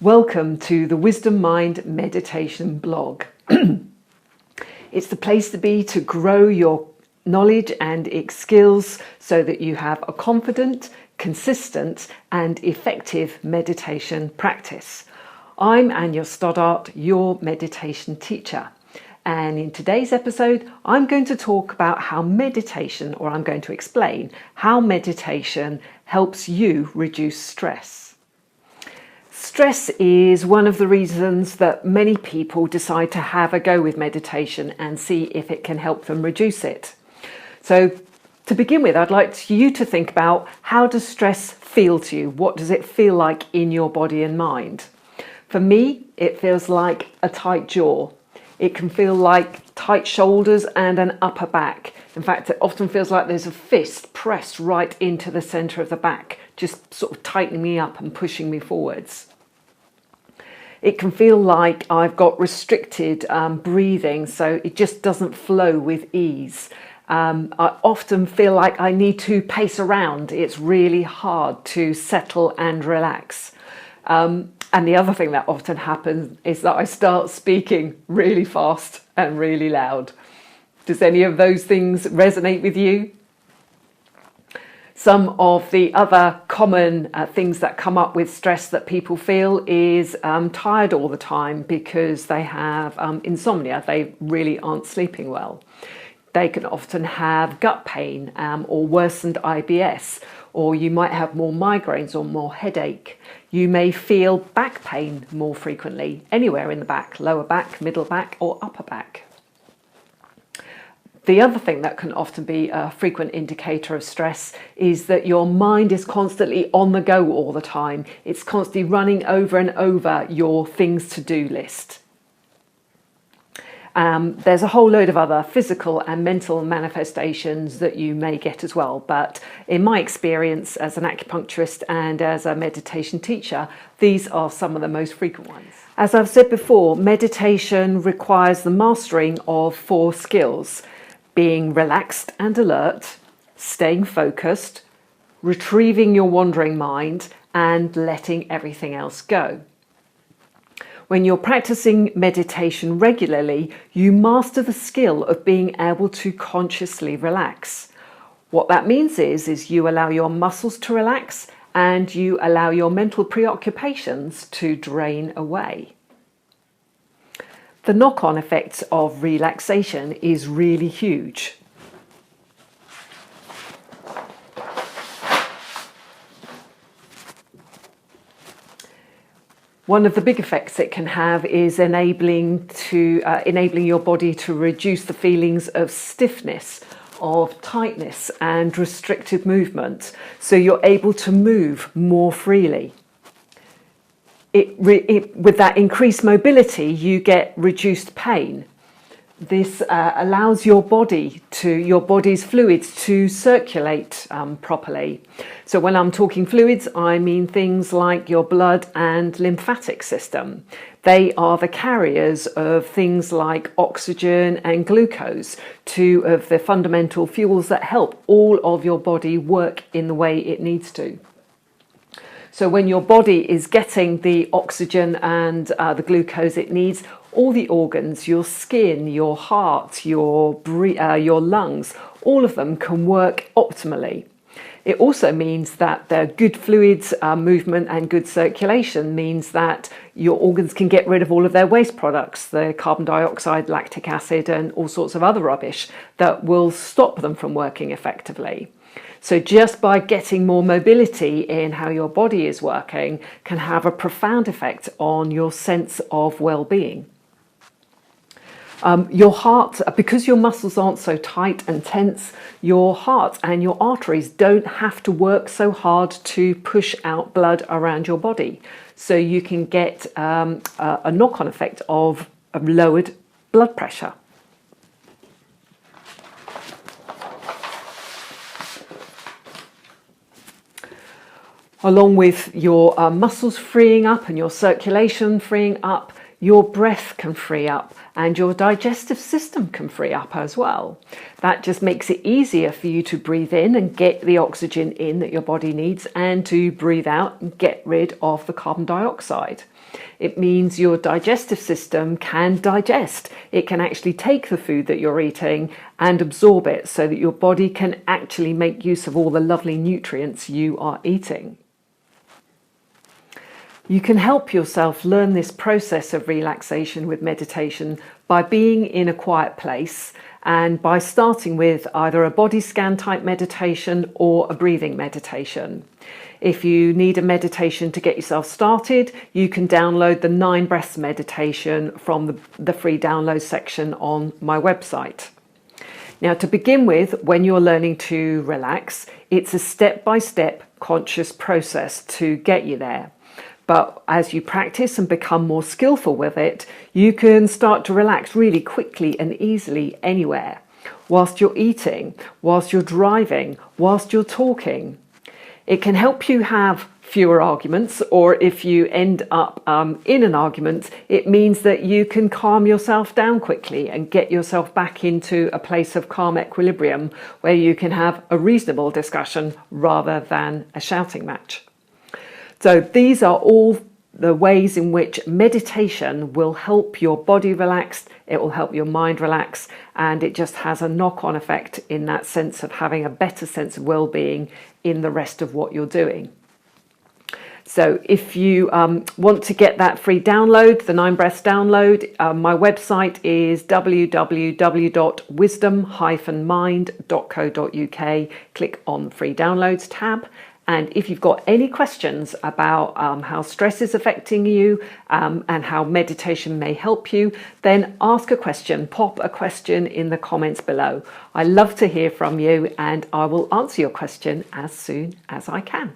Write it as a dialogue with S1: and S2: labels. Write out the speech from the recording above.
S1: Welcome to the Wisdom Mind Meditation blog. It's the place to be to grow your knowledge and skills so that you have a confident, consistent and effective meditation practice. I'm Anya Stoddart, your meditation teacher. And in today's episode, I'm going to talk about how meditation, or I'm going to explain how meditation helps you reduce stress. Stress is one of the reasons that many people decide to have a go with meditation and see if it can help them reduce it. So to begin with, I'd like you to think about, how does stress feel to you? What does it feel like in your body and mind? For me, it feels like a tight jaw. It can feel like tight shoulders and an upper back. In fact, it often feels like there's a fist pressed right into the centre of the back, just sort of tightening me up and pushing me forwards. It can feel like I've got restricted breathing, so it just doesn't flow with ease. I often feel like I need to pace around. It's really hard to settle and relax. And the other thing that often happens is that I start speaking really fast and really loud. Does any of those things resonate with you? Some of the other common things that come up with stress that people feel is tired all the time because they have insomnia. They really aren't sleeping well. They can often have gut pain or worsened IBS, or you might have more migraines or more headache. You may feel back pain more frequently, anywhere in the back, lower back, middle back or upper back. The other thing that can often be a frequent indicator of stress is that your mind is constantly on the go all the time. It's constantly running over and over your things to do list. There's a whole load of other physical and mental manifestations that you may get as well. But in my experience as an acupuncturist and as a meditation teacher, these are some of the most frequent ones. As I've said before, meditation requires the mastering of 4 skills: being relaxed and alert, staying focused, retrieving your wandering mind, and letting everything else go. When you're practicing meditation regularly, you master the skill of being able to consciously relax. What that means is you allow your muscles to relax and you allow your mental preoccupations to drain away. The knock-on effects of relaxation is really huge. One of the big effects it can have is enabling your body to reduce the feelings of stiffness, of tightness and restricted movement, so you're able to move more freely. With that increased mobility, you get reduced pain. This allows your body's fluids to circulate properly. So when I'm talking fluids, I mean things like your blood and lymphatic system. They are the carriers of things like oxygen and glucose, 2 of the fundamental fuels that help all of your body work in the way it needs to. So when your body is getting the oxygen and the glucose it needs, all the organs, your skin, your heart, your lungs, all of them can work optimally. It also means that the good fluids movement and good circulation means that your organs can get rid of all of their waste products, the carbon dioxide, lactic acid and all sorts of other rubbish that will stop them from working effectively. So just by getting more mobility in how your body is working can have a profound effect on your sense of well-being. Your heart, because your muscles aren't so tight and tense, your heart and your arteries don't have to work so hard to push out blood around your body. So you can get a knock-on effect of lowered blood pressure. Along with your muscles freeing up and your circulation freeing up, your breath can free up and your digestive system can free up as well. That just makes it easier for you to breathe in and get the oxygen in that your body needs, and to breathe out and get rid of the carbon dioxide. It means your digestive system can digest. It can actually take the food that you're eating and absorb it so that your body can actually make use of all the lovely nutrients you are eating. You can help yourself learn this process of relaxation with meditation by being in a quiet place, and by starting with either a body scan type meditation or a breathing meditation. If you need a meditation to get yourself started, you can download the 9 breaths meditation from the free download section on my website. Now, to begin with, when you're learning to relax, it's a step-by-step conscious process to get you there. But as you practice and become more skillful with it, you can start to relax really quickly and easily anywhere, whilst you're eating, whilst you're driving, whilst you're talking. It can help you have fewer arguments, or if you end up in an argument, it means that you can calm yourself down quickly and get yourself back into a place of calm equilibrium where you can have a reasonable discussion rather than a shouting match. So these are all the ways in which meditation will help your body relax, it will help your mind relax, and it just has a knock-on effect in that sense of having a better sense of well-being in the rest of what you're doing. So if you want to get that free download, the 9 breaths download, my website is www.wisdom-mind.co.uk. Click on the free downloads tab. And if you've got any questions about how stress is affecting you and how meditation may help you, then ask a question, pop a question in the comments below. I love to hear from you, and I will answer your question as soon as I can.